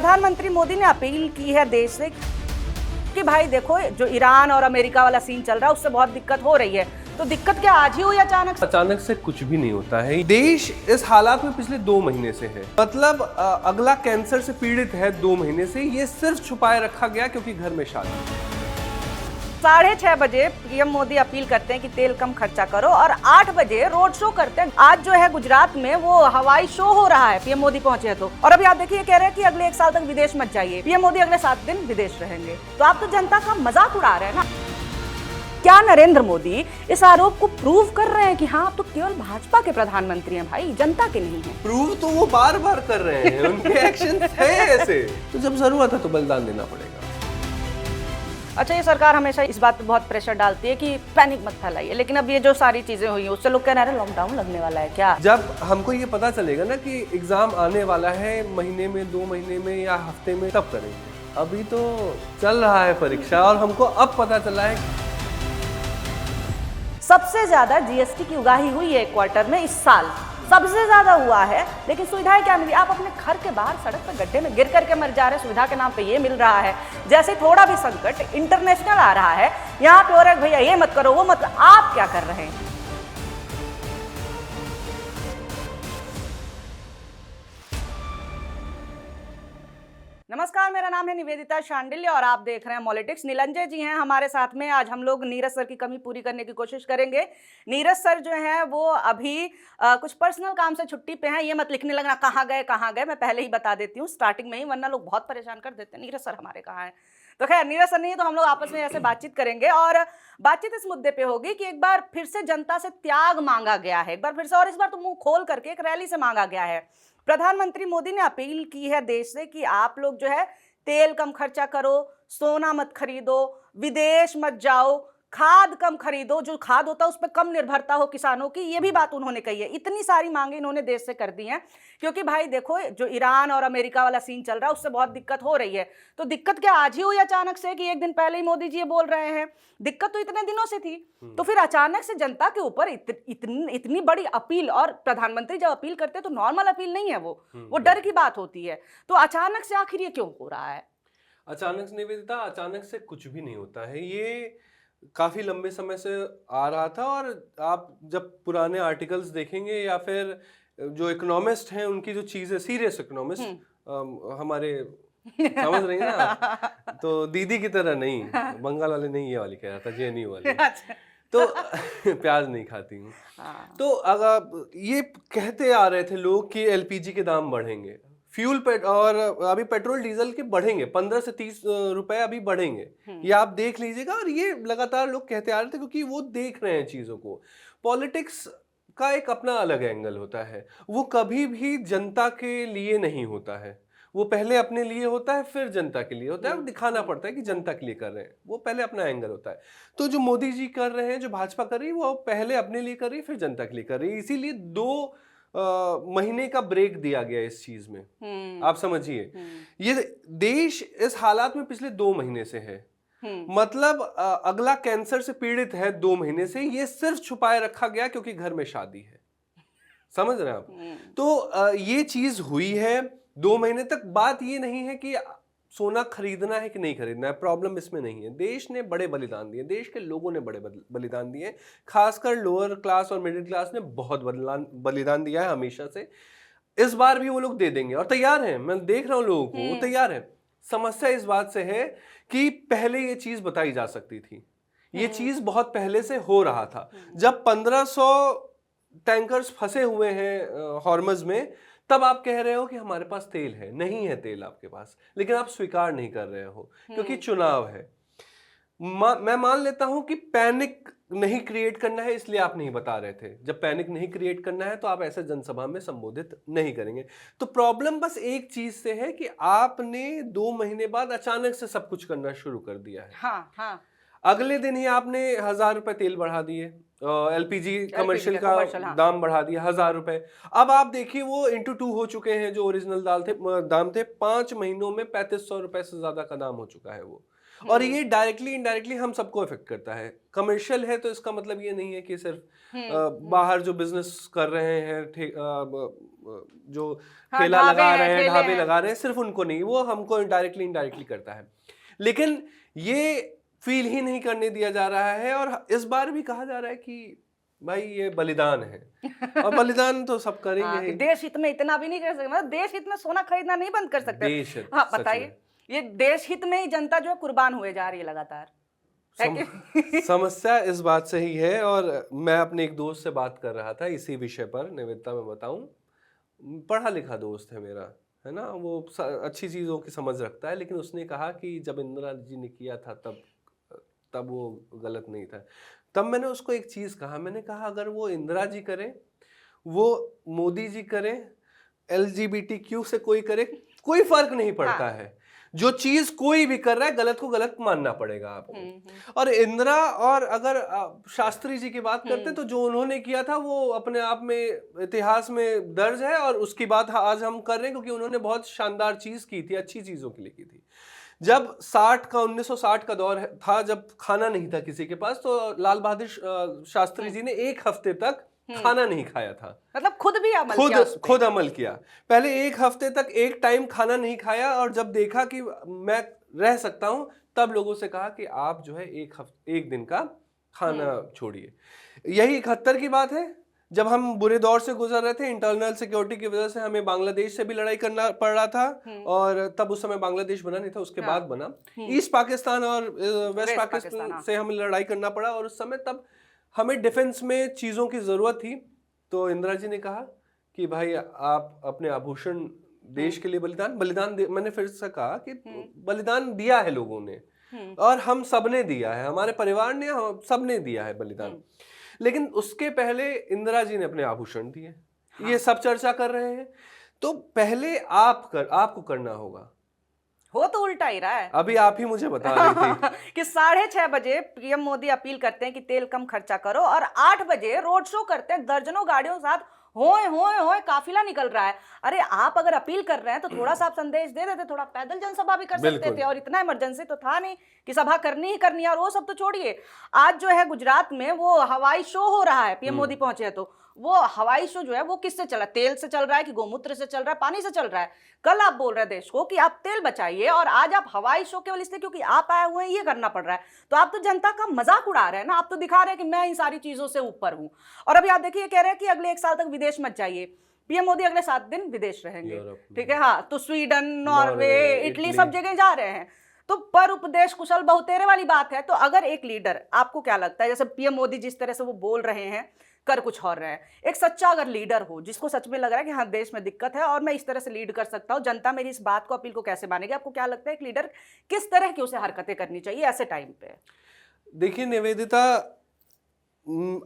प्रधानमंत्री मोदी ने अपील की है देश से कि भाई देखो, जो ईरान और अमेरिका वाला सीन चल रहा है उससे बहुत दिक्कत हो रही है। तो दिक्कत क्या आज ही हुई अचानक से? अचानक से कुछ भी नहीं होता है। देश इस हालात में पिछले 2 महीने से है। मतलब अगला कैंसर से पीड़ित है 2 महीने से। ये सिर्फ छुपाए रखा गया क्योंकि घर में शादी। 6:30 बजे पीएम मोदी अपील करते हैं कि तेल कम खर्चा करो और 8 बजे रोड शो करते हैं। आज जो है गुजरात में वो हवाई शो हो रहा है, पीएम मोदी पहुंचे हैं तो। और अभी आप देखिए, कह रहे हैं कि अगले 1 साल तक विदेश मत जाइए। पीएम मोदी अगले 7 दिन विदेश रहेंगे। तो आप तो जनता का मजाक उड़ा रहे हैं ना। क्या नरेंद्र मोदी इस आरोप को प्रूव कर रहे हैं कि हाँ, आप तो केवल भाजपा के प्रधानमंत्री हैं भाई, जनता के नहीं हैं? प्रूव तो वो बार बार कर रहे हैं, उनके एक्शन है ऐसे। तो जब जरूरत है तो बलिदान देना पड़ेगा। अच्छा, ये सरकार हमेशा इस बात पे बहुत प्रेशर डालती है कि पैनिक मत फैलाइए, लेकिन अब ये जो सारी चीजें हुई हैं उससे लोग कह रहे हैं लॉकडाउन लगने वाला है क्या? जब हमको ये पता चलेगा ना कि एग्जाम आने वाला है महीने में, 2 महीने में या हफ्ते में, तब करेंगे। अभी तो चल रहा है परीक्षा और हमको अब पता चला है। सबसे ज्यादा जीएसटी की उगाही हुई है 1 क्वार्टर में इस साल, सबसे ज्यादा हुआ है। लेकिन सुविधाएं क्या मिली? आप अपने घर के बाहर सड़क पर गड्ढे में गिर करके मर जा रहे हैं, सुविधा के नाम पे ये मिल रहा है। जैसे थोड़ा भी संकट इंटरनेशनल आ रहा है, यहाँ पे हो रहा है भैया ये मत करो वो मत करो। आप क्या कर रहे हैं? नमस्कार, मेरा नाम है निवेदिता शांडिल्य और आप देख रहे हैं पॉलिटिक्स। नीलंजय जी हैं हमारे साथ में। आज हम लोग नीरज सर की कमी पूरी करने की कोशिश करेंगे। नीरज सर जो हैं वो अभी कुछ पर्सनल काम से छुट्टी पे हैं। ये मत लिखने लगना कहाँ गए, मैं पहले ही बता देती हूँ स्टार्टिंग में ही, वरना लोग बहुत परेशान कर देते हैं, नीरज सर हमारे कहाँ हैं। तो खैर, नीरज सर नहीं है तो हम लोग आपस में ऐसे बातचीत करेंगे और बातचीत इस मुद्दे पे होगी कि एक बार फिर से जनता से त्याग मांगा गया है, एक बार फिर से, और इस बार तो मुंह खोल करके एक रैली से मांगा गया है। प्रधानमंत्री मोदी ने अपील की है देश से कि आप लोग जो है तेल कम खर्चा करो, सोना मत खरीदो, विदेश मत जाओ, खाद कम खरीदो, जो खाद होता है उस पर कम निर्भरता हो किसानों की। ये भी बात उन्होंने कही है। इतनी सारी मांगे इन्होंने देश से कर दी हैं क्योंकि भाई देखो, जो ईरान और अमेरिका वाला सीन चल रहा है उससे बहुत दिक्कत हो रही है। तो दिक्कत क्या आज ही हुई अचानक से कि 1 दिन पहले ही मोदी जी ये बोल रहे हैं? दिक्कत तो इतने दिनों से थी। तो फिर अचानक से जनता के ऊपर इतनी बड़ी अपील, और प्रधानमंत्री जब अपील करते हैं तो नॉर्मल अपील नहीं है, वो डर की बात होती है। तो अचानक से आखिर ये क्यों हो रहा है? अचानक से निवेदिता, अचानक से कुछ भी नहीं होता है। ये काफी लंबे समय से आ रहा था। और आप जब पुराने आर्टिकल्स देखेंगे या फिर जो इकोनॉमिस्ट हैं उनकी जो चीजें, सीरियस इकोनॉमिस्ट हमारे समझ रही हैं ना आप? तो दीदी की तरह नहीं, बंगाल वाले नहीं, ये वाली कह रहा था, जेएनयू वाली। तो प्याज नहीं खाती हूँ। तो अगर ये कहते आ रहे थे लोग कि एलपीजी के दाम बढ़ेंगे, और अभी पेट्रोल डीजल के बढ़ेंगे, 15 से 30 रुपए अभी बढ़ेंगे, ये आप देख लीजिएगा। और ये लगातार लोग कहते आ रहे थे क्योंकि वो देख रहे हैं चीजों को। पॉलिटिक्स का एक अपना अलग एंगल होता है, वो कभी भी जनता के लिए नहीं होता है। वो पहले अपने लिए होता है, फिर जनता के लिए होता है। दिखाना पड़ता है कि जनता के लिए कर रहे हैं, वो पहले अपना एंगल होता है। तो जो मोदी जी कर रहे हैं, जो भाजपा कर रही है, वो पहले अपने लिए कर रही है, फिर जनता के लिए कर रही है। इसीलिए 2 महीने का ब्रेक दिया गया इस चीज में। आप समझिए, ये देश इस हालात में पिछले 2 महीने से है। मतलब अगला कैंसर से पीड़ित है 2 महीने से। ये सिर्फ छुपाए रखा गया क्योंकि घर में शादी है। समझ रहे हैं आप? तो ये चीज हुई है 2 महीने तक। बात ये नहीं है कि सोना खरीदना है कि नहीं खरीदना है, प्रॉब्लम इसमें नहीं है। देश ने बड़े बलिदान दिए, देश के लोगों ने बड़े बलिदान दिए। खासकर लोअर क्लास और मिडिल क्लास ने बहुत बलिदान दिया है हमेशा से। इस बार भी वो लोग दे देंगे और तैयार हैं। मैं देख रहा हूं लोगों को, वो तैयार है। समस्या इस बात से है कि पहले ये चीज बताई जा सकती थी। ये चीज बहुत पहले से हो रहा था। जब 1500 टैंकर्स फंसे हुए हैं हॉर्मज में, तब आप कह रहे हो कि हमारे पास तेल है। नहीं है तेल आपके पास, लेकिन आप स्वीकार नहीं कर रहे हो क्योंकि चुनाव है। मैं मान लेता हूं कि पैनिक नहीं क्रिएट करना है, इसलिए आप नहीं बता रहे थे। जब पैनिक नहीं क्रिएट करना है तो आप ऐसे जनसभा में संबोधित नहीं करेंगे। तो प्रॉब्लम बस एक चीज से है कि आपने 2 महीने बाद अचानक से सब कुछ करना शुरू कर दिया है। हाँ। अगले दिन ही आपने 1000 रुपए तेल बढ़ा दिए, एलपीजी कमर्शियल का दाम बढ़ा दिया 1000 रुपए। अब आप देखिए, वो इंटू 2 हो चुके हैं। जो ओरिजिनल दाम थे 5 महीनों में 3500 रुपए से ज्यादा का दाम हो चुका है वो। और ये डायरेक्टली इनडायरेक्टली हम सबको इफेक्ट करता है। कमर्शियल है तो इसका मतलब ये नहीं है कि सिर्फ बाहर जो बिजनेस कर रहे हैं जो हाँ, ठेला ढाबे लगा हैं, रहे हैं, ठेले ढाबे हैं। लगा रहे हैं, सिर्फ उनको नहीं, वो हमको इनडायरेक्टली करता है। लेकिन ये फील ही नहीं करने दिया जा रहा है, और इस बार भी कहा जा रहा है कि भाई ये बलिदान है, और बलिदान तो सब करेंगे हाँ, कि ही। देश हित में इतना भी नहीं कर सकते, मतलब देश हित में सोना खरीदना नहीं बंद कर सकते। देश हित, हाँ, सच बताइए, में। ये देश हित में ही जनता जो है कुर्बान हुए जा रही है लगातार, है कि? समस्या इस बात से ही है, और मैं अपने एक दोस्त से बात कर रहा था इसी विषय पर, निवेदिता मैं बताऊं, पढ़ा लिखा दोस्त है मेरा, है ना, वो अच्छी चीज़ों की समझ रखता है, लेकिन उसने कहा कि जब इंदिरा जी ने किया था तब तब वो गलत नहीं था। तब मैंने उसको एक चीज़ कहा, मैंने कहा अगर वो इंदिरा जी करें, वो मोदी जी करें, LGBTQ से कोई करे, कोई फर्क नहीं पड़ता हाँ। है। जो चीज कोई भी कर रहा है, गलत को गलत मानना पड़ेगा आपको। और इंदिरा, और अगर शास्त्री जी की बात करते तो जो उन्होंने किया था वो अपने आप में इतिहास में दर्ज है, और उसकी बात आज हम कर रहे हैं क्योंकि उन्होंने बहुत शानदार चीज की थी, अच्छी चीजों के लिए की थी। जब 1960 का दौर था, जब खाना नहीं था किसी के पास, तो लाल बहादुर शास्त्री जी ने एक हफ्ते तक खाना नहीं खाया था। मतलब खुद भी अमल किया उस पे। खुद अमल किया। पहले एक हफ्ते तक एक टाइम खाना नहीं खाया, और जब देखा कि मैं रह सकता हूं, तब लोगों से कहा कि आप जो है एक दिन का खाना छोड़िए। यही 71 की बात है, जब हम बुरे दौर से गुजर रहे थे, इंटरनल सिक्योरिटी की वजह से हमें बांग्लादेश से भी लड़ाई करना पड़ रहा था, और तब उस समय बांग्लादेश बना नहीं था, उसके बाद बना। ईस्ट पाकिस्तान और वेस्ट पाकिस्तान से हमें लड़ाई करना पड़ा, और उस समय तब हमें डिफेंस में चीज़ों की ज़रूरत थी। तो इंदिरा जी ने कहा कि भाई आप अपने आभूषण देश के लिए बलिदान मैंने फिर से कहा कि बलिदान दिया है लोगों ने, और हम सब ने दिया है, हमारे परिवार ने, हम सब ने दिया है बलिदान। लेकिन उसके पहले इंदिरा जी ने अपने आभूषण दिए। ये सब चर्चा कर रहे हैं, तो पहले आपको करना होगा। हो तो उल्टा ही रहा है। अभी आप ही मुझे बता रही थी कि 6:30 बजे पीएम मोदी अपील करते हैं कि तेल कम खर्चा करो, और 8 बजे रोड शो करते हैं, दर्जनों गाड़ियों के साथ होए होए होए काफिला निकल रहा है। अरे आप अगर अपील कर रहे हैं तो थोड़ा सा आप संदेश दे देते, थोड़ा पैदल जनसभा भी कर सकते थे, और इतना इमरजेंसी तो था नहीं कि सभा करनी ही करनी है। और वो सब तो छोड़िए, आज जो है गुजरात में वो हवाई शो हो रहा है, पीएम मोदी पहुंचे हैं, तो वो हवाई शो जो है वो किससे चला, तेल से चल रहा है कि गोमूत्र से चल रहा है, पानी से चल रहा है? कल आप बोल रहे हैं देश को कि आप तेल बचाइए, और आज आप हवाई शो केवल इसलिए क्योंकि आप आए हुए हैं ये करना पड़ रहा है। तो आप तो जनता का मजाक उड़ा रहे हैं ना, आप तो दिखा रहे हैं कि मैं इन सारी चीजों से ऊपर हूं। और अभी आप देखिए, कह रहे हैं कि अगले 1 साल तक विदेश मत जाइए। पीएम मोदी अगले 7 दिन विदेश रहेंगे, ठीक है? हाँ, तो स्वीडन, नॉर्वे, इटली, सब जगह जा रहे हैं। तो पर उपदेश कुशल बहुतेरे वाली बात है। तो अगर एक लीडर, आपको क्या लगता है, जैसे पीएम मोदी जिस तरह से वो बोल रहे हैं, कर कुछ और रहे हैं, एक सच्चा अगर लीडर हो जिसको सच में लग रहा है कि हाँ देश में दिक्कत है और मैं इस तरह से लीड कर सकता हूँ, जनता मेरी इस बात को, अपील को कैसे मानेगी? आपको क्या लगता है एक लीडर किस तरह की उसे हरकतें करनी चाहिए ऐसे टाइम पे? देखिए निवेदिता,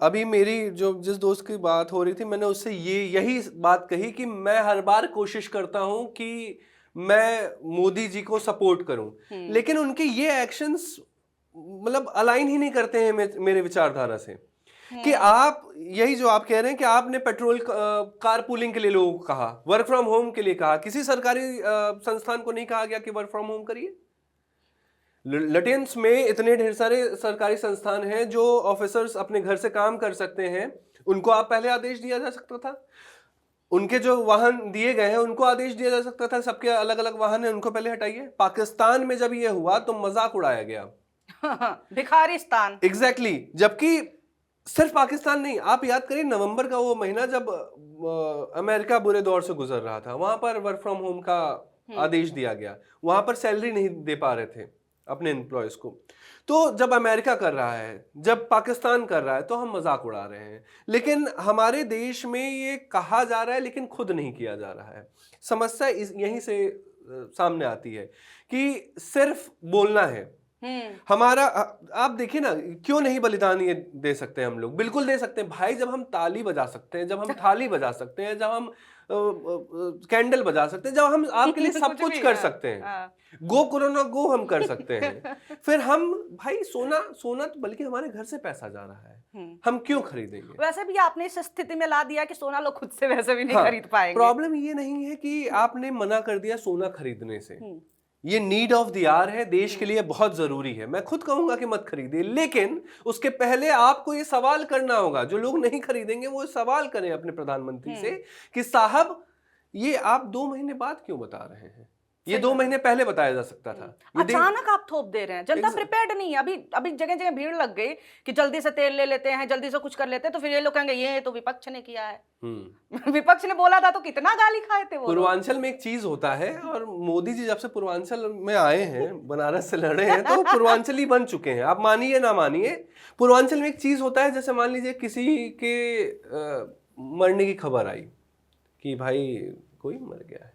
अभी मेरी जिस दोस्त की बात हो रही थी, मैंने उससे यही बात कही कि मैं हर बार कोशिश करता हूं कि मैं मोदी जी को सपोर्ट करूं, लेकिन उनके ये एक्शंस मतलब अलाइन ही नहीं करते हैं मेरे विचारधारा से। कि आप यही जो आप कह रहे हैं कि आपने पेट्रोल कार पूलिंग के लिए लोगों को कहा, वर्क फ्रॉम होम के लिए कहा, किसी सरकारी संस्थान को नहीं कहा गया कि वर्क फ्रॉम होम करिए। लटेंस में इतने ढेर सारे सरकारी संस्थान हैं जो ऑफिसर्स अपने घर से काम कर सकते हैं, उनको आप पहले आदेश दिया जा सकता था। उनके जो वाहन दिए गए हैं उनको आदेश दिया जा सकता था, सबके अलग अलग वाहन हैं, उनको पहले हटाइए। पाकिस्तान में जब ये हुआ तो मजाक उड़ाया गया, भिखारिस्तान। एग्जैक्टली। जबकि सिर्फ पाकिस्तान नहीं, आप याद करिए नवंबर का वो महीना जब अमेरिका बुरे दौर से गुजर रहा था, वहां पर वर्क फ्रॉम होम का आदेश दिया गया, वहां पर सैलरी नहीं दे पा रहे थे अपने एम्प्लॉयज को। तो जब अमेरिका कर रहा है, जब पाकिस्तान कर रहा है, तो हम मजाक उड़ा रहे हैं। लेकिन हमारे देश में ये कहा जा रहा है लेकिन खुद नहीं किया जा रहा है। समस्या यहीं से सामने आती है कि सिर्फ बोलना है हमारा। आप देखिए ना, क्यों नहीं बलिदान ये दे सकते हैं हम लोग? बिल्कुल दे सकते हैं भाई। जब हम ताली बजा सकते हैं, जब हम थाली बजा सकते हैं, जब हम कैंडल बजा सकते हैं, जब हम आपके लिए सब कुछ कर सकते हैं, गो कोरोना गो हम कर सकते हैं, फिर हम भाई सोना तो बल्कि हमारे घर से पैसा जा रहा है, हम क्यों खरीदेंगे? वैसे भी आपने इस स्थिति में ला दिया कि सोना लोग खुद से वैसे भी नहीं खरीद पाएंगे। प्रॉब्लम ये नहीं है कि आपने मना कर दिया सोना खरीदने से, ये नीड ऑफ द आवर है, देश के लिए बहुत जरूरी है। मैं खुद कहूंगा कि मत खरीदिए, लेकिन उसके पहले आपको ये सवाल करना होगा। जो लोग नहीं खरीदेंगे वो सवाल करें अपने प्रधानमंत्री से कि साहब ये आप 2 महीने बाद क्यों बता रहे हैं? ये 2 महीने पहले बताया जा सकता था। अचानक आप थोप दे रहे हैं, जनता प्रिपेयर्ड नहीं है। अभी जगह जगह भीड़ लग गई कि जल्दी से तेल ले लेते हैं, जल्दी से कुछ कर लेते हैं, तो फिर ये लोग कहेंगे ये तो विपक्ष ने किया है। विपक्ष ने बोला था तो कितना गाली खाए थे वो। पूर्वांचल में एक चीज होता है, और मोदी जी जब से पूर्वांचल में आए हैं, बनारस से लड़े हैं, तो पूर्वांचली बन चुके हैं। आप मानिए ना मानिए, पूर्वांचल में एक चीज होता है, जैसे मान लीजिए किसी के मरने की खबर आई कि भाई कोई मर गया है,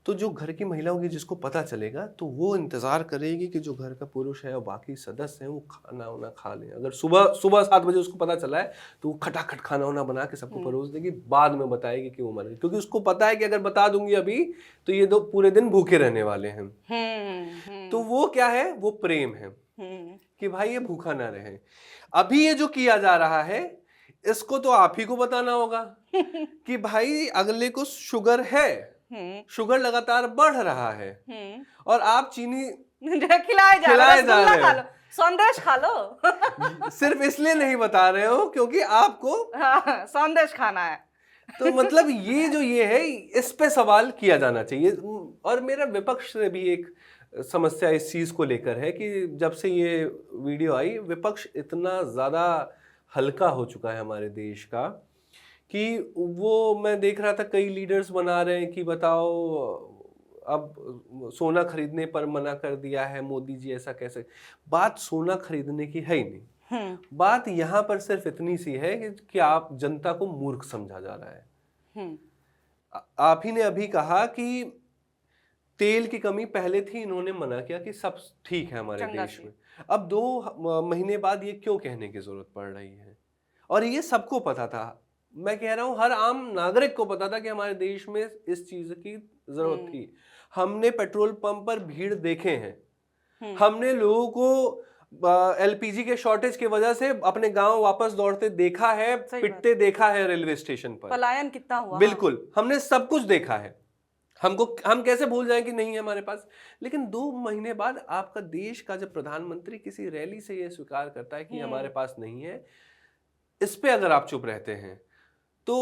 तो जो घर की महिला होगी जिसको पता चलेगा, तो वो इंतजार करेगी कि जो घर का पुरुष है और बाकी सदस्य हैं वो खाना वाना खा लें। अगर सुबह 7 बजे उसको पता चला है तो वो खटाखट खाना वाना बना के सबको परोस देगी, बाद में बताएगी कि वो मर गई, क्योंकि उसको पता है कि अगर बता दूंगी अभी तो ये 2 पूरे दिन भूखे रहने वाले हैं। तो वो क्या है, वो प्रेम है कि भाई ये भूखा ना रहे। अभी ये जो किया जा रहा है इसको तो आप ही को बताना होगा कि भाई अगले को शुगर है, शुगर लगातार बढ़ रहा है, और आप चीनी खिलाए जा रहे हैं, संदेश खा लो। सिर्फ इसलिए नहीं बता रहे हो क्योंकि आपको संदेश खाना है। तो मतलब ये है, इस पे सवाल किया जाना चाहिए। और मेरा विपक्ष से भी एक समस्या इस चीज को लेकर है कि जब से ये वीडियो आई, विपक्ष इतना ज्यादा हल्का हो चुका है हमारे देश का कि वो, मैं देख रहा था कई लीडर्स बना रहे हैं कि बताओ अब सोना खरीदने पर मना कर दिया है मोदी जी, ऐसा कैसे। बात सोना खरीदने की है ही नहीं, बात यहाँ पर सिर्फ इतनी सी है कि आप जनता को मूर्ख समझा जा रहा है। आप ही ने अभी कहा कि तेल की कमी पहले थी, इन्होंने मना किया कि सब ठीक है हमारे देश में। अब 2 महीने बाद ये क्यों कहने की जरूरत पड़ रही है? और ये सबको पता था, मैं कह रहा हूं हर आम नागरिक को पता था कि हमारे देश में इस चीज की जरूरत थी। हमने पेट्रोल पंप पर भीड़ देखे हैं, हमने लोगों को एलपीजी के शॉर्टेज की वजह से अपने गांव वापस दौड़ते देखा है, पिटते देखा है रेलवे स्टेशन पर, पलायन कितना हुआ। बिल्कुल, हमने सब कुछ देखा है। हम कैसे भूल जाएं कि नहीं है हमारे पास। लेकिन 2 महीने बाद आपका देश का जब प्रधानमंत्री किसी रैली से ये स्वीकार करता है कि हमारे पास नहीं है, इस पे अगर आप चुप रहते हैं तो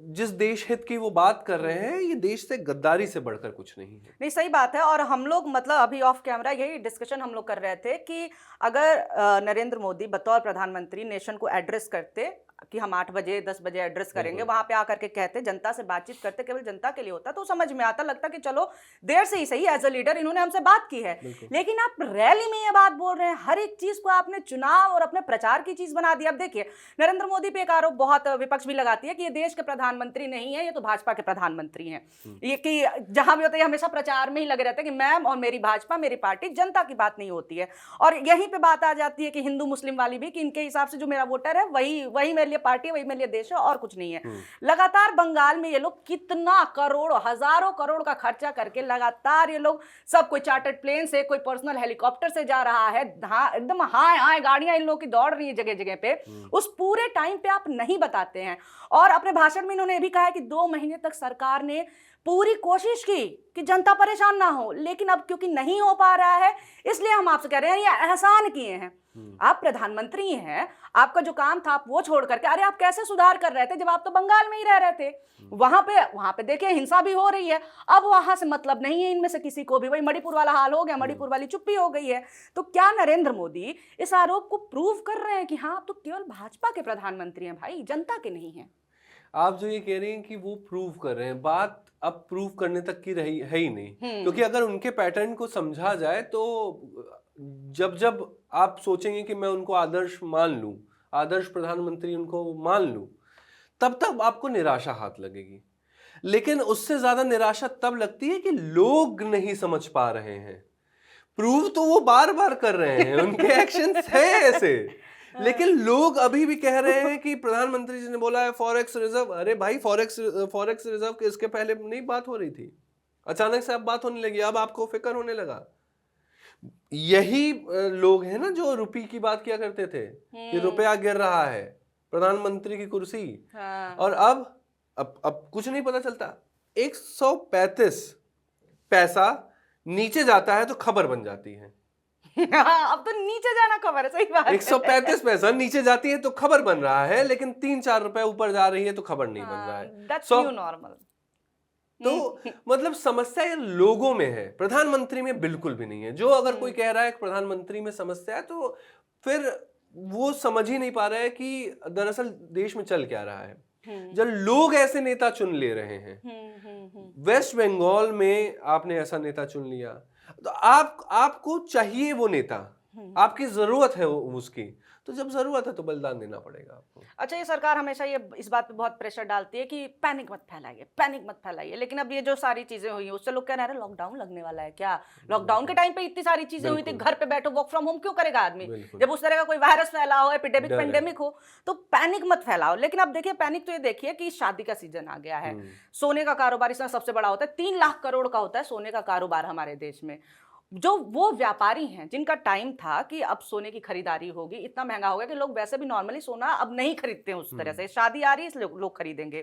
जिस देश हित की वो बात कर रहे हैं, ये देश से गद्दारी से बढ़कर कुछ नहीं है। नहीं, सही बात है। और हम लोग मतलब अभी ऑफ कैमरा यही डिस्कशन हम लोग कर रहे थे कि अगर नरेंद्र मोदी बतौर प्रधानमंत्री नेशन को एड्रेस करते कि हम 8 बजे 10 बजे एड्रेस करेंगे, वहां पे आकर के कहते, जनता से बातचीत करते, केवल जनता के लिए होता, तो समझ में आता, लगता कि चलो देर से ही सही, एज अ लीडर इन्होंने हमसे बात की है। लेकिन आप रैली में ये बात बोल रहे हैं, हर एक चीज को आपने चुनाव और अपने प्रचार की चीज बना दी। अब देखिए, नरेंद्र मोदी पे एक आरोप बहुत विपक्ष भी लगाती है कि ये देश के प्रधानमंत्री नहीं है, ये तो भाजपा के प्रधानमंत्री हैं। ये कि जहां भी होता है हमेशा प्रचार में ही लगे रहते हैं कि मैम और मेरी भाजपा, मेरी पार्टी, जनता की बात नहीं होती है। और यहीं पे बात आ जाती है कि हिंदू मुस्लिम वाली भी, कि इनके हिसाब से जो मेरा वोटर है वही मेरे लिए पार्टी, वही मेरे लिए देश है, और कुछ नहीं है। लगातार बंगाल में ये लोग कितना करोड़ों हजारों करोड़ का खर्चा करके लगातार ये लोग, सब कोई चार्टर्ड प्लेन से, कोई पर्सनल हेलीकॉप्टर से जा रहा है, एकदम हाय गाड़ियां इन लोगों की दौड़ रही है जगह जगह पे। उस पूरे टाइम पे आप नहीं बताते हैं। और अपने भाषण में इन्होंने ये भी कहा है कि 2 महीने तक सरकार ने पूरी कोशिश की कि जनता परेशान ना हो, लेकिन अब क्योंकि नहीं हो पा रहा है, इसलिए हम आपसे कह रहे हैं ये एहसान किए हैं। आप प्रधानमंत्री हैं, आपका जो काम था आप वो छोड़ करके, अरे आप कैसे सुधार कर रहे थे जब आप तो बंगाल में ही रह रहे थे। वहां पे देखिए हिंसा भी हो रही है, अब वहां से मतलब नहीं है इनमें से किसी को भी। वही मणिपुर वाला हाल हो गया, मणिपुर वाली चुप्पी हो गई है। तो क्या नरेंद्र मोदी इस आरोप को प्रूव कर रहे हैं कि हाँ आप तो केवल भाजपा के प्रधानमंत्री हैं भाई, जनता के नहीं है? आप जो ये कह रहे हैं कि वो प्रूव कर रहे हैं, बात अब प्रूव करने तक की रही है ही नहीं। क्योंकि अगर उनके पैटर्न को समझा जाए तो जब आप सोचेंगे कि मैं उनको आदर्श मान लूं, आदर्श प्रधानमंत्री उनको मान लूं, तब आपको निराशा हाथ लगेगी। लेकिन उससे ज्यादा निराशा तब लगती है कि लोग नहीं समझ पा रहे हैं। प्रूव तो वो बार बार कर रहे हैं, उनके एक्शंस हैं ऐसे, लेकिन लोग अभी भी कह रहे हैं कि प्रधानमंत्री जी ने बोला है फॉरेक्स रिजर्व। अरे भाई, फॉरेक्स रिजर्व इसके पहले नहीं बात हो रही थी, अचानक से अब बात होने लगी, अब आपको फिक्र होने लगा। यही लोग हैं ना जो रुपये की बात किया करते थे कि रुपया गिर रहा है, प्रधानमंत्री की कुर्सी। और अब कुछ नहीं पता चलता। 135 पैसा नीचे जाता है तो खबर बन जाती है। अब तो नीचे जाना खबर है, सही बात है। 135 पैसा नीचे जाती है तो खबर बन रहा है, लेकिन 3-4 रुपए ऊपर जा रही है तो खबर नहीं बन रहा है। That's 100 new normal. तो मतलब समस्या ये लोगों में है, प्रधानमंत्री में बिल्कुल भी नहीं है। जो अगर कोई कह रहा है कि प्रधानमंत्री में समस्या है, तो फिर वो समझ ही नहीं पा रहा है कि दरअसल देश में चल क्या रहा है। जब लोग ऐसे नेता चुन ले रहे हैं, वेस्ट बंगाल में आपने ऐसा नेता चुन लिया, तो आपको चाहिए वो नेता, आपकी जरूरत है उसकी, तो जब जरूरत है तो बलिदान देना पड़ेगा आपको। अच्छा, ये सरकार हमेशा ये इस बात पे बहुत प्रेशर डालती है कि पैनिक मत फैलाइए, पैनिक मत फैलाइए, लेकिन अब ये जो सारी चीजें हुई हैं उससे लोग कह रहे हैं लॉकडाउन लगने वाला है क्या? लॉकडाउन के टाइम पे इतनी सारी चीजें हुई थी, बिल्कुल। घर पे बैठो, वर्क फ्रॉम होम क्यों करेगा आदमी? बिल्कुल। जब उस तरह का कोई वायरस फैला हो, एपिडेमिक डर है। पेंडेमिक हो, तो पैनिक मत फैलाओ। लेकिन अब देखिए, पैनिक तो ये देखिए कि शादी का सीजन आ गया है, सोने का कारोबार इसमें सबसे बड़ा होता है, 3 लाख करोड़ का होता है सोने का कारोबार हमारे देश में। जो वो व्यापारी हैं जिनका टाइम था कि अब सोने की खरीदारी होगी, इतना महंगा हो गया कि लोग वैसे भी नॉर्मली सोना अब नहीं खरीदते हैं उस तरह से, शादी आ रही है इसलिए लोग खरीदेंगे।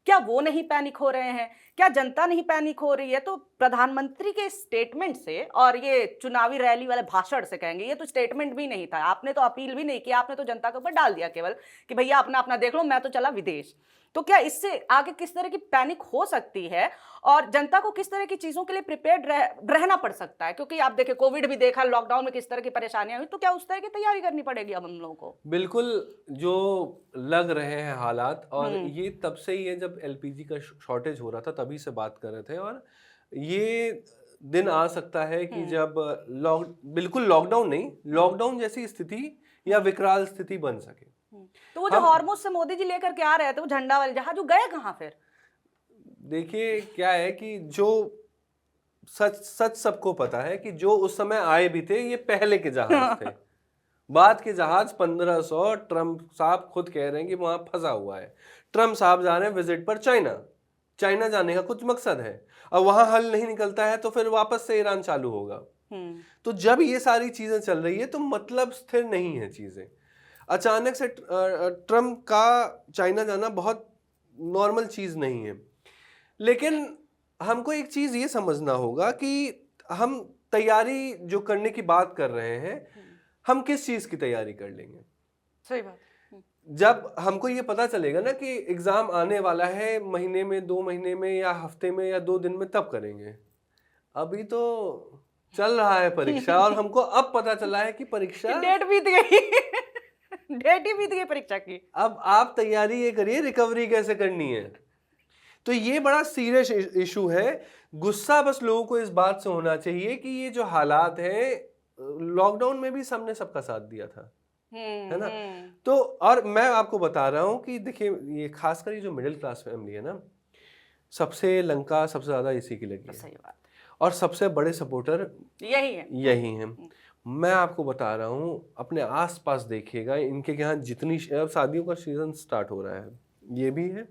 क्या वो नहीं पैनिक हो रहे हैं? क्या जनता नहीं पैनिक हो रही है? तो प्रधानमंत्री के स्टेटमेंट से और ये चुनावी रैली वाले भाषण से कहेंगे, ये तो स्टेटमेंट भी नहीं था, आपने तो अपील भी नहीं की, आपने तो जनता के ऊपर डाल दिया केवल कि भैया अपना अपना देख लो, मैं तो चला विदेश। तो क्या इससे आगे किस तरह की पैनिक हो सकती है और जनता को किस तरह की चीजों के लिए प्रिपेयर्ड रहना पड़ सकता है? क्योंकि आप देखिए, कोविड भी देखा, लॉकडाउन में किस तरह की परेशानियां हुई, तो क्या उस तरह की तैयारी करनी पड़ेगी अब हम लोगों को? बिल्कुल, जो लग रहे हैं हालात, और ये तब से ही है जब एलपीजी का शॉर्टेज हो रहा था, तभी से बात कर रहे थे। और ये दिन आ सकता है कि जब बिल्कुल लॉकडाउन नहीं, लॉकडाउन जैसी स्थिति या विकराल स्थिति बन सके। तो वो जो हॉर्मुज से मोदी जी लेकर के आ रहे थे, वो झंडा वाले जहाज, वो गए कहाँ फिर? देखिए क्या है कि जो सच सच सबको पता है कि जो उस समय आए भी थे, ये पहले के जहाज थे। बाद के जहाज 1500, ट्रम्प साहब खुद कह रहे हैं कि वहां फंसा हुआ है। ट्रम्प साहब जा रहे हैं विजिट पर चाइना, चाइना जाने का कुछ मकसद है, और वहां हल नहीं निकलता है तो फिर वापस से ईरान चालू होगा। तो जब ये सारी चीजें चल रही है तो मतलब स्थिर नहीं है चीजें। अचानक से ट्रम्प का चाइना जाना बहुत नॉर्मल चीज नहीं है, लेकिन हमको एक चीज ये समझना होगा कि हम तैयारी जो करने की बात कर रहे हैं, हम किस चीज की तैयारी कर लेंगे। सही बात। जब हमको ये पता चलेगा ना कि एग्जाम आने वाला है महीने में, 2 महीने में, या हफ्ते में, या 2 दिन में, तब करेंगे। अभी तो चल रहा है परीक्षा और हमको अब पता चला है कि परीक्षा डेट बीत गई डेट ही बीत गई परीक्षा की। अब आप तैयारी ये करिए रिकवरी कैसे करनी है। तो ये बड़ा सीरियस इशू है। गुस्सा बस लोगों को इस बात से होना चाहिए कि ये जो हालात हैं, लॉकडाउन में भी सबने सबका साथ दिया था, है ना। तो और मैं आपको बता रहा हूं कि देखिए, ये खासकर ये जो मिडिल क्लास फैमिली है ना, सबसे लंका सबसे ज्यादा इसी की लगी है। सही बात। और सबसे बड़े सपोर्टर यही हैं। मैं आपको बता रहा हूं, अपने आसपास देखिएगा, इनके यहाँ जितनी शादियों का सीजन स्टार्ट हो रहा है, ये भी है,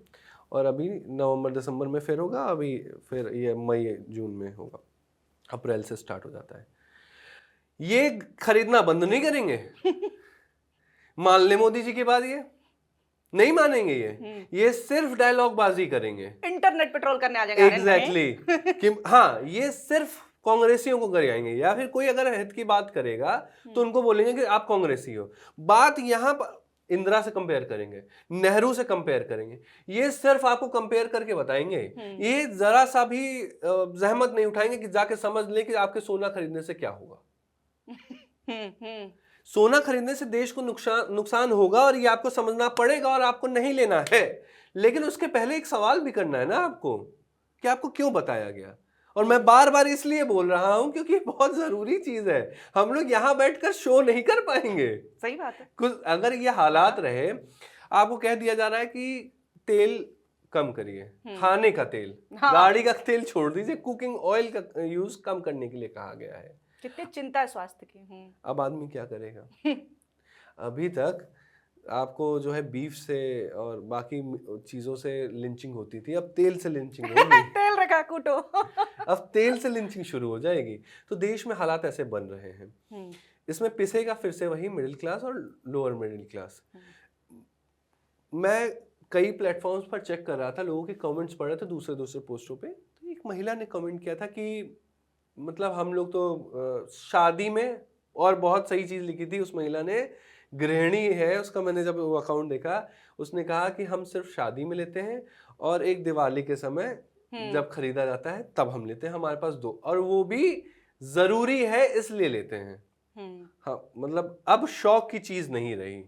और अभी नवंबर दिसंबर में फिर होगा, अभी फिर ये मई जून में होगा, अप्रैल से स्टार्ट हो जाता है। ये खरीदना बंद नहीं करेंगे मान ले मोदी जी की बात, ये नहीं मानेंगे, ये सिर्फ डायलॉग बाजी करेंगे, इंटरनेट पेट्रोल करने आ जाएगा। एग्जैक्टली कि हाँ, ये सिर्फ कांग्रेसियों को कर आएंगे, या फिर कोई अगर हित की बात करेगा तो उनको बोलेंगे कि आप कांग्रेसी हो। बात यहाँ पर इंदिरा से कंपेयर करेंगे, नेहरू से कंपेयर करेंगे, ये सिर्फ आपको कंपेयर करके बताएंगे। ये जरा सा भी जहमत नहीं उठाएंगे कि जाके समझ ले कि आपके सोना खरीदने से क्या होगा। सोना खरीदने से देश को नुकसान होगा, और ये आपको समझना पड़ेगा, और आपको नहीं लेना है। लेकिन उसके पहले एक सवाल भी करना है ना आपको, कि आपको क्यों बताया गया। और मैं बार बार इसलिए बोल रहा हूं क्योंकि बहुत जरूरी चीज है, हम लोग यहां बैठकर शो नहीं कर पाएंगे। सही बात है। कुछ अगर ये हालात रहे, आपको कह दिया जा रहा है कि तेल कम करिए, खाने का तेल, गाड़ी का तेल छोड़ दीजिए, कुकिंग ऑयल का यूज कम करने के लिए कहा गया है। कितनी चिंता है स्वास्थ्य की। अब आदमी क्या करेगा अभी तक आपको जो है बीफ से और बाकी चीजों से लिंचिंग होती थी, अब तेल से लिंचिंग होगी तेल रखा कूटो अब तेल से लिंचिंग शुरू हो जाएगी। तो देश में हालात ऐसे बन रहे हैं। इसमें पिसेगा फिर से वही मिडिल क्लास और लोअर मिडिल क्लास। मैं कई प्लेटफॉर्म्स पर चेक कर रहा था, लोगों के कमेंट्स पढ़ रहे थे दूसरे दूसरे पोस्टों पे, तो एक महिला ने कमेंट किया था कि मतलब हम लोग तो शादी में, और बहुत सही चीज लिखी थी उस महिला ने, गृहिणी है उसका, मैंने जब वो अकाउंट देखा उसने कहा कि हम सिर्फ शादी में लेते हैं और एक दिवाली के समय जब खरीदा जाता है तब हम लेते हैं, हमारे पास 2, और वो भी जरूरी है इसलिए लेते हैं। हाँ, मतलब अब शौक की चीज नहीं रही।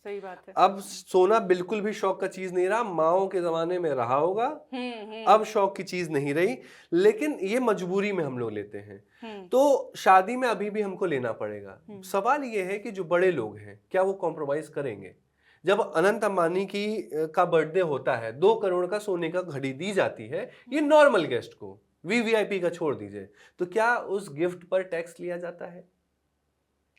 सही बात है। अब सोना बिल्कुल भी शौक का चीज नहीं रहा, माओ के जमाने में रहा होगा, अब शौक की चीज नहीं रही, लेकिन ये मजबूरी में हम लोग लेते हैं। तो शादी में अभी भी हमको लेना पड़ेगा। सवाल ये है कि जो बड़े लोग हैं क्या वो कॉम्प्रोमाइज करेंगे? जब अनंत अंबानी का बर्थडे होता है, 2 करोड़ का सोने का घड़ी दी जाती है, ये नॉर्मल गेस्ट को, वीवीआईपी का छोड़ दीजिए, तो क्या उस गिफ्ट पर टैक्स लिया जाता है?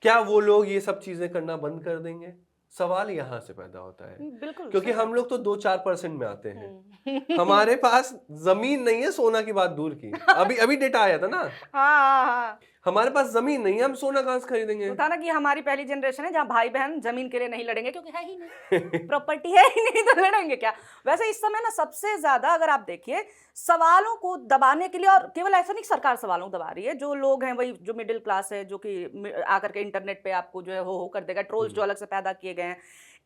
क्या वो लोग ये सब चीजें करना बंद कर देंगे? सवाल यहां से पैदा होता है। बिल्कुल, क्योंकि हम लोग तो 2-4% में आते हैं। हमारे पास जमीन नहीं है, सोना की बात दूर की। अभी डेटा आया था ना। हाँ। हमारे पास जमीन नहीं है, हम सोना कहां से खरीदेंगे? था ना कि हमारी पहली जनरेशन है जहाँ भाई बहन जमीन के लिए नहीं लड़ेंगे क्योंकि है ही नहीं, प्रॉपर्टी है ही नहीं, तो लड़ेंगे क्या? वैसे इस समय ना सबसे ज्यादा अगर आप देखिए सवालों को दबाने के लिए, और केवल ऐसा नहीं सरकार सवालों को दबा रही है, जो लोग हैं वही जो मिडिल क्लास है, जो कि आकर के इंटरनेट पे आपको जो है हो कर देगा, ट्रोल्स जो अलग से पैदा किए गए हैं।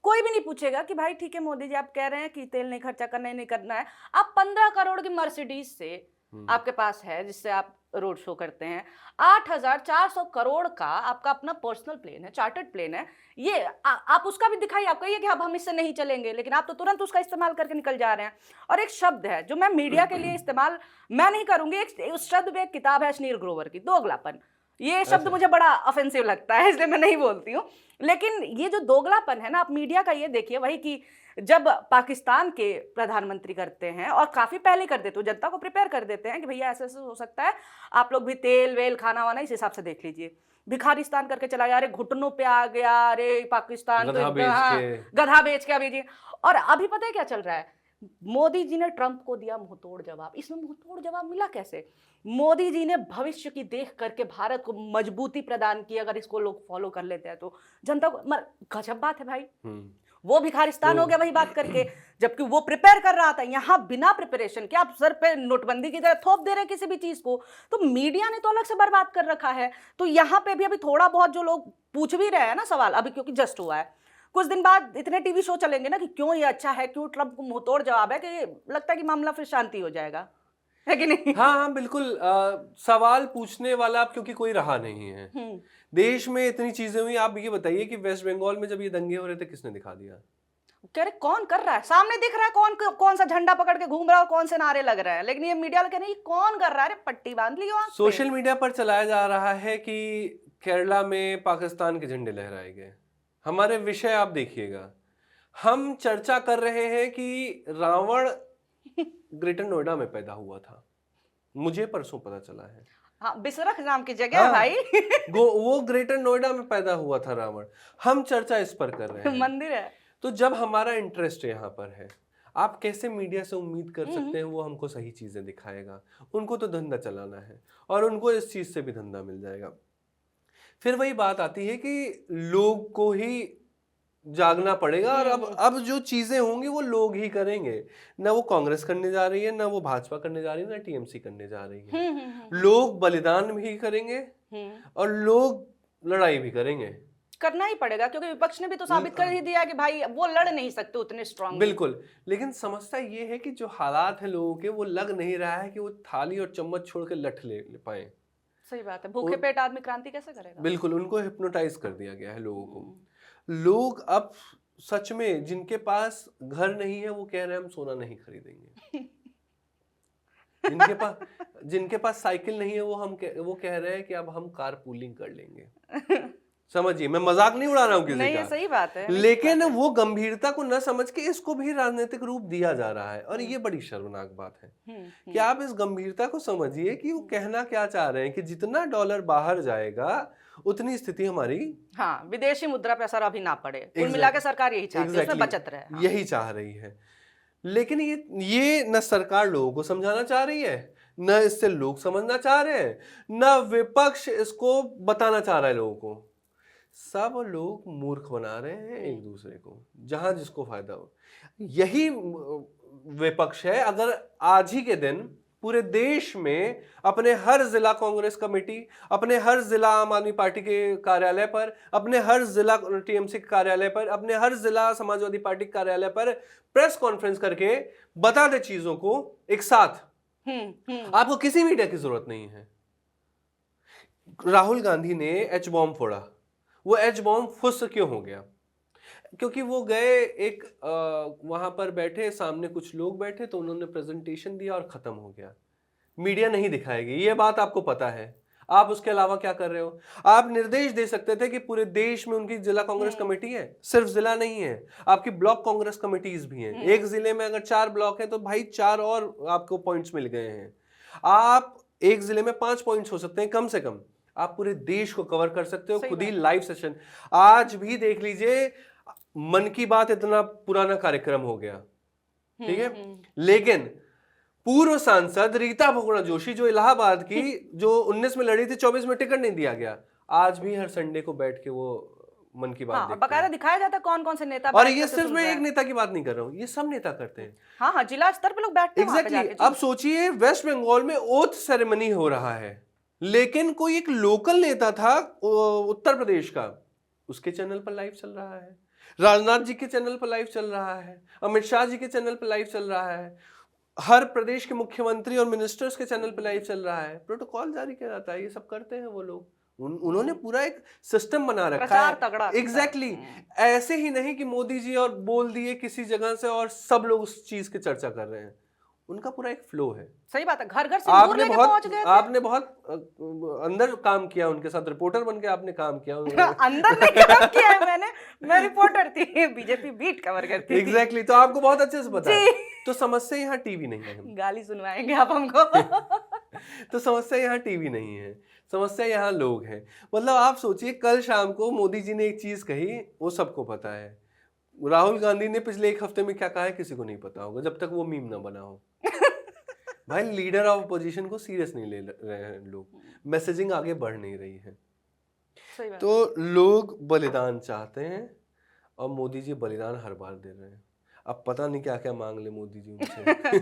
कोई भी नहीं पूछेगा कि भाई ठीक है मोदी जी आप कह रहे हैं कि तेल नहीं खर्चा करना ही नहीं करना है, आप 15 करोड़ की मर्सिडीज से आपके पास है जिससे आप रोड शो करते हैं, 8,400 करोड़ का आपका अपना पर्सनल प्लेन है, चार्टर्ड प्लेन है, ये आप उसका भी दिखाइए, आप कहिए कि अब हम इससे नहीं चलेंगे, लेकिन आप तो तुरंत उसका इस्तेमाल करके निकल जा रहे हैं। और एक शब्द है जो मैं मीडिया के लिए इस्तेमाल मैं नहीं करूंगी, उस शब्द में एक किताब है अश्नीर ग्रोवर की, दोगलापन। ये शब्द मुझे बड़ा ऑफेंसिव लगता है इसलिए मैं नहीं बोलती हूँ, लेकिन ये जो दोगलापन है ना, आप मीडिया का ये देखिए, वही कि जब पाकिस्तान के प्रधानमंत्री करते हैं और काफी पहले कर देते हो, जनता को प्रिपेयर कर देते हैं कि भैया ऐसे ऐसे हो सकता है, आप लोग भी तेल वेल खाना वाना इस हिसाब से देख लीजिए। भिखारिस्तान करके चला गया, अरे घुटनों पे आ गया, अरे पाकिस्तान तो गधा बेच के अभी जी। और अभी पता है क्या चल रहा है? मोदी जी ने ट्रंप को दिया मुंहतोड़ जवाब। इसमें मुंहतोड़ जवाब मिला कैसे? मोदी जी ने भविष्य की देख करके भारत को मजबूती प्रदान की, अगर इसको लोग फॉलो कर लेते हैं तो जनता को, गजब बात है भाई। वो भिखारिस्तान हो गया वही बात करके, जबकि वो प्रिपेयर कर रहा था, यहाँ बिना प्रिपरेशन के आप सर पे नोटबंदी की तरह थोप दे रहे हैं किसी भी चीज को, तो मीडिया ने तो अलग से बर्बाद कर रखा है। तो यहाँ पे भी अभी थोड़ा बहुत जो लोग पूछ भी रहे हैं ना सवाल, अभी क्योंकि जस्ट हुआ है, कुछ दिन बाद इतने टीवी शो चलेंगे ना कि क्यों ये अच्छा है, क्यों ट्रंप को मुंहतोड़ जवाब है, कि लगता है कि मामला फिर शांति हो जाएगा, है कि नहीं? हाँ हाँ बिल्कुल। सवाल पूछने वाला अब क्योंकि कोई रहा नहीं है। देश में इतनी चीजें हुई, आप ये बताइए कि वेस्ट बंगाल में जब ये दंगे हो रहे थे किसने दिखा दिया? कह रहे कौन कर रहा है, सामने दिख रहा है कौन कौन सा झंडा पकड़ के घूम रहा है और कौन से नारे लग रहे हैं, लेकिन ये मीडिया कह रहे हैं कौन कर रहा है, पट्टी बांध लियो आंख पे। सोशल मीडिया पर चलाया जा रहा है कि केरला में पाकिस्तान के झंडे लहराए गए। हमारे विषय आप देखिएगा, हम चर्चा कर रहे हैं कि रावण ग्रेटर नोएडा में पैदा हुआ था, मुझे परसों पता चला है। हाँ, बिसरख नाम की जगह है भाई। वो ग्रेटर नोएडा में पैदा हुआ था रावण, हम चर्चा इस पर कर रहे हैं। मंदिर है। तो जब हमारा इंटरेस्ट यहाँ पर है, आप कैसे मीडिया से उम्मीद कर सकते हैं वो हमको सही चीजें दिखाएगा? उनको तो धंधा चलाना है और उनको इस चीज से भी धंधा मिल जाएगा। फिर वही बात आती है कि लोग को ही जागना पड़ेगा, और अब जो चीजें होंगी वो लोग ही करेंगे। ना वो कांग्रेस करने जा रही है, ना वो भाजपा करने जा रही है, ना टीएमसी करने जा रही है। लोग बलिदान भी करेंगे और लोग लड़ाई भी करेंगे। करना ही पड़ेगा क्योंकि विपक्ष ने भी तो साबित कर ही दिया कि भाई वो लड़ नहीं सकते उतने स्ट्रांग। बिल्कुल, लेकिन समस्या ये है कि जो हालात है लोगों के, वो लग नहीं रहा है कि वो थाली और चम्मच छोड़ के लठ ले पाए। सही बात है, भूखे पेट आदमी क्रांति कैसे करेगा? बिल्कुल, उनको हिप्नोटाइज कर दिया गया है लोगों को। लोग अब सच में, जिनके पास घर नहीं है वो कह रहे हैं हम सोना नहीं खरीदेंगे। जिनके पास साइकिल नहीं है वो कह रहे हैं कि अब हम कार पूलिंग कर लेंगे। समझिए, मैं मजाक नहीं उड़ा रहा हूँ किसी नहीं, का। सही बात है। लेकिन वो गंभीरता को न समझ के इसको भी राजनीतिक रूप दिया जा रहा है, और ये बड़ी शर्मनाक बात है कि आप इस गंभीरता को समझिए कि वो कहना क्या चाह रहे हैं कि जितना डॉलर बाहर जाएगा उतनी स्थिति हमारी, हाँ, विदेशी मुद्रा पे असर अभी ना पड़े। कुल मिला के सरकार यही चाहती है, उसमें बचत रहे। हाँ। यही चाह रही है, लेकिन ये न सरकार लोगों को समझाना चाह रही है, न इससे लोग समझना चाह रहे हैं, न विपक्ष इसको बताना चाह रहा है लोगों को। सब लोग मूर्ख बना रहे हैं एक दूसरे को, जहां जिसको फायदा हो। यही विपक्ष है। अगर आज ही के दिन पूरे देश में अपने हर जिला कांग्रेस कमेटी, अपने हर जिला आम आदमी पार्टी के कार्यालय पर, अपने हर जिला टीएमसी के कार्यालय पर, अपने हर जिला समाजवादी पार्टी के कार्यालय पर प्रेस कॉन्फ्रेंस करके बता दे चीजों को एक साथ। आपको किसी मीडिया की जरूरत नहीं है। राहुल गांधी ने एच बॉम्ब फोड़ा, वो एच बॉम्ब फुस क्यों हो गया? क्योंकि वो गए एक वहां पर बैठे, सामने कुछ लोग बैठे, तो उन्होंने प्रेजेंटेशन दिया और खत्म हो गया। मीडिया नहीं दिखाएगी, ये बात आपको पता है। आप उसके अलावा क्या कर रहे हो? आप निर्देश दे सकते थे कि पूरे देश में उनकी जिला कांग्रेस कमेटी है, सिर्फ जिला नहीं है, आपकी ब्लॉक कांग्रेस कमेटीज भी हैं। एक जिले में अगर 4 ब्लॉक है तो भाई 4 और आपको पॉइंट्स मिल गए हैं। आप एक जिले में 5 पॉइंट्स हो सकते हैं कम से कम। आप पूरे देश को कवर कर सकते हो, खुद ही लाइव सेशन। आज भी देख लीजिए, मन की बात इतना पुराना कार्यक्रम हो गया, ठीक है, लेकिन पूर्व सांसद रीता बहुगुणा जोशी जो इलाहाबाद की, जो 19 में लड़ी थी, 24 में टिकट नहीं दिया गया, आज भी हर संडे को बैठ के वो मन की बात देखते बकायदा हैं। दिखाया जाता है कौन कौन से नेता। और ये सिर्फ मैं एक नेता की बात नहीं कर रहा हूँ, ये सब नेता करते हैं। हाँ, जिला स्तर पे लोग बैठते हैं एग्जैक्टली। अब सोचिए, वेस्ट बंगाल में ओथ सेरेमनी हो रहा है, लेकिन कोई एक लोकल नेता था उत्तर प्रदेश का, उसके चैनल पर लाइव चल रहा है, राजनाथ जी के चैनल पर लाइव चल रहा है, अमित शाह जी के चैनल पर लाइव चल रहा है, हर प्रदेश के मुख्यमंत्री और मिनिस्टर्स के चैनल पर लाइव चल रहा है, प्रोटोकॉल जारी किया जाता है। ये सब करते हैं वो लोग। उन्होंने पूरा एक सिस्टम बना रखा है। एग्जैक्टली। ऐसे ही नहीं कि मोदी जी और बोल दिए किसी जगह से और सब लोग उस चीज की चर्चा कर रहे हैं। उनका पूरा एक फ्लो है। सही बात है, घर घर सिंदूर लेके पहुंच गए थे। आपने बहुत अंदर काम किया उनके साथ, रिपोर्टर बन के आपने काम किया। अंदर नहीं काम किया है मैं रिपोर्टर थी, बीजेपी बीट कवर करती थी। एग्जैक्टली, तो आपको बहुत अच्छे से पता है। तो समस्या यहाँ टीवी नहीं है, गाली सुनवाएंगे आप हमको। तो समस्या यहाँ टीवी नहीं है, समस्या यहाँ लोग हैं। मतलब आप सोचिए, कल शाम को मोदी जी ने एक चीज कही, वो सबको पता है। राहुल गांधी ने पिछले 1 हफ्ते में क्या कहा है किसी को नहीं पता होगा, जब तक वो मीम ना बना हो। भाई, लीडर ऑफ अपोजिशन को सीरियस नहीं ले रहे हैं लोग, मैसेजिंग आगे बढ़ नहीं रही है। सही बात। तो लोग बलिदान चाहते हैं और मोदी जी बलिदान हर बार दे रहे हैं। अब पता नहीं क्या क्या मांग ले मोदी जी उनसे।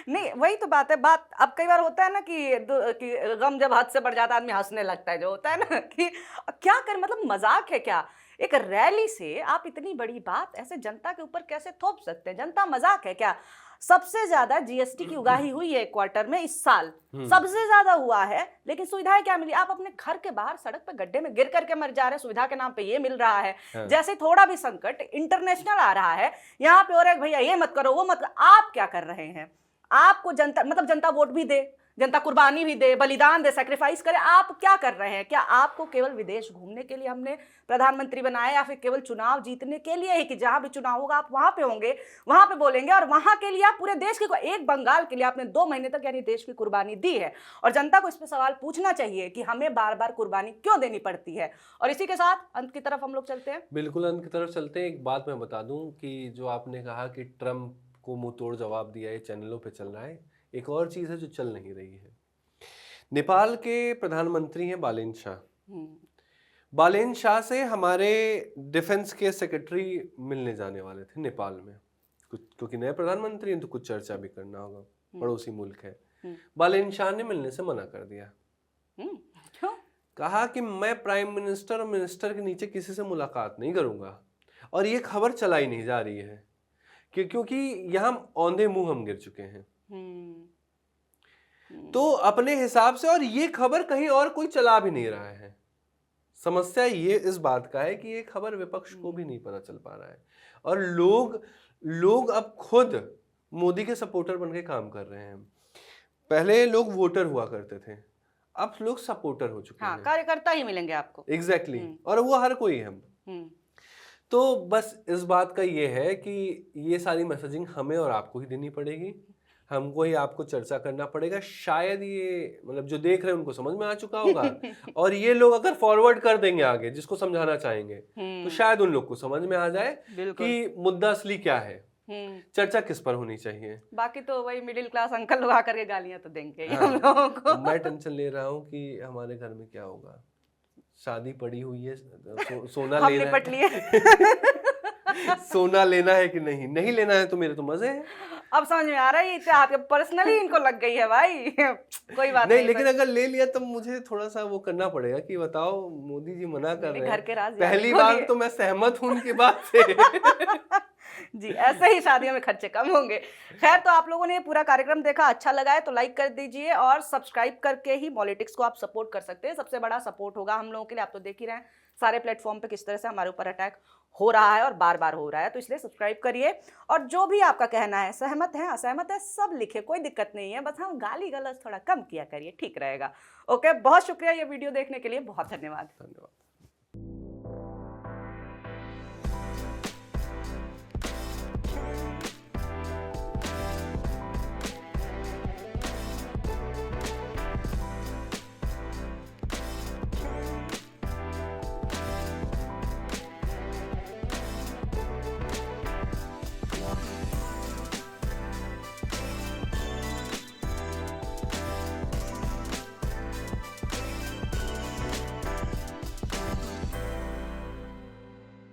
नहीं, वही तो बात है। बात अब कई बार होता है ना कि गम जब हद से बढ़ जाता है आदमी हंसने लगता है, जो होता है ना कि क्या कर, मतलब मजाक है क्या? एक रैली से आप इतनी बड़ी बात ऐसे जनता के ऊपर कैसे थोप सकते हैं? जनता मजाक है क्या? सबसे ज्यादा जीएसटी की उगाही हुई है क्वार्टर में इस साल, सबसे ज्यादा हुआ है, लेकिन सुविधाएं क्या मिली? आप अपने घर के बाहर सड़क पे गड्ढे में गिर करके मर जा रहे हैं, सुविधा के नाम पे ये मिल रहा है। जैसे थोड़ा भी संकट इंटरनेशनल आ रहा है, यहाँ पे और एक भैया ये मत करो वो मत करो। आप क्या कर रहे हैं? आपको जनता, मतलब जनता वोट भी दे, जनता कुर्बानी भी दे, बलिदान दे, सैक्रिफाइस करे, आप क्या कर रहे हैं? क्या आपको केवल विदेश घूमने के लिए हमने प्रधानमंत्री बनाया, या फिर केवल चुनाव जीतने के लिए ही कि जहां भी चुनाव होगा आप वहां पे होंगे, वहां पे बोलेंगे, और वहां के लिए आप पूरे देश की, एक बंगाल के लिए आपने 2 महीने तक यानी देश की कुर्बानी दी है? और जनता को इस पर सवाल पूछना चाहिए कि हमें बार बार कुर्बानी क्यों देनी पड़ती है। और इसी के साथ अंत की तरफ हम लोग चलते हैं। बिल्कुल अंत की तरफ चलते हैं। एक बात मैं बता दूं कि जो आपने कहा कि ट्रम्प को मुंह तोड़ जवाब दिया, ये चैनलों पे चल रहा है। एक और चीज है जो चल नहीं रही है। नेपाल के प्रधानमंत्री हैं बालेन शाह। बालेन शाह से हमारे डिफेंस के सेक्रेटरी मिलने जाने वाले थे नेपाल में, कुछ क्योंकि नए प्रधानमंत्री हैं तो कुछ चर्चा भी करना होगा, पड़ोसी मुल्क है। बालेन शाह ने मिलने से मना कर दिया। क्यों? कहा कि मैं प्राइम मिनिस्टर और मिनिस्टर के नीचे किसी से मुलाकात नहीं करूंगा। और ये खबर चलाई नहीं जा रही है क्योंकि यहाँ औंधे मुंह हम गिर चुके हैं। तो अपने हिसाब से, और ये खबर कहीं और कोई चला भी नहीं रहा है। समस्या ये इस बात का है कि ये खबर विपक्ष को भी नहीं पता चल पा रहा है, और लोग अब खुद मोदी के सपोर्टर बनके काम कर रहे हैं। पहले लोग वोटर हुआ करते थे, अब लोग सपोर्टर हो चुके हैं। कार्यकर्ता ही मिलेंगे आपको। एग्जैक्टली। और वो हर कोई है। तो बस इस बात का ये है कि ये सारी मैसेजिंग हमें और आपको ही देनी पड़ेगी, हमको ही आपको चर्चा करना पड़ेगा। शायद ये, मतलब जो देख रहे हैं उनको समझ में आ चुका होगा, और ये लोग अगर फॉरवर्ड कर देंगे आगे जिसको समझाना चाहेंगे, तो शायद उन लोग को समझ में आ जाए कि मुद्दा असली क्या है, चर्चा किस पर होनी चाहिए। बाकी तो वही मिडिल क्लास अंकल लोग आकर के गालियां तो देंगे हम लोगों को। मैं टेंशन ले रहा हूँ कि हमारे घर में क्या होगा। शादी पड़ी हुई है, सोना लेना है। सोना लेना है कि नहीं लेना है, तो मेरे तो मजे हैं। अब समझ में आ रहा है ये इतिहास पर्सनली इनको लग गई है भाई। कोई बात नहीं, नहीं, लेकिन अगर ले लिया तो मुझे थोड़ा सा वो करना पड़ेगा कि बताओ मोदी जी मना कर रहे घर हैं, के राज पहली बार तो मैं सहमत हूं उनकी बात से। जी, ऐसे ही शादियों में खर्चे कम होंगे। खैर, तो आप लोगों ने ये पूरा कार्यक्रम देखा, अच्छा लगा है तो लाइक कर दीजिए और सब्सक्राइब करके ही पॉलिटिक्स को आप सपोर्ट कर सकते हैं। सबसे बड़ा सपोर्ट होगा हम लोगों के लिए। आप तो देख ही रहे हैं सारे प्लेटफॉर्म पे किस तरह से हमारे ऊपर अटैक हो रहा है और बार-बार हो रहा है। तो इसलिए सब्सक्राइब करिए और जो भी आपका कहना है, सहमत है, असहमत है, सब लिखे, कोई दिक्कत नहीं है। बस हम गाली-गलौज थोड़ा कम किया करिए, ठीक रहेगा। ओके, बहुत शुक्रिया ये वीडियो देखने के लिए, बहुत धन्यवाद। धन्यवाद।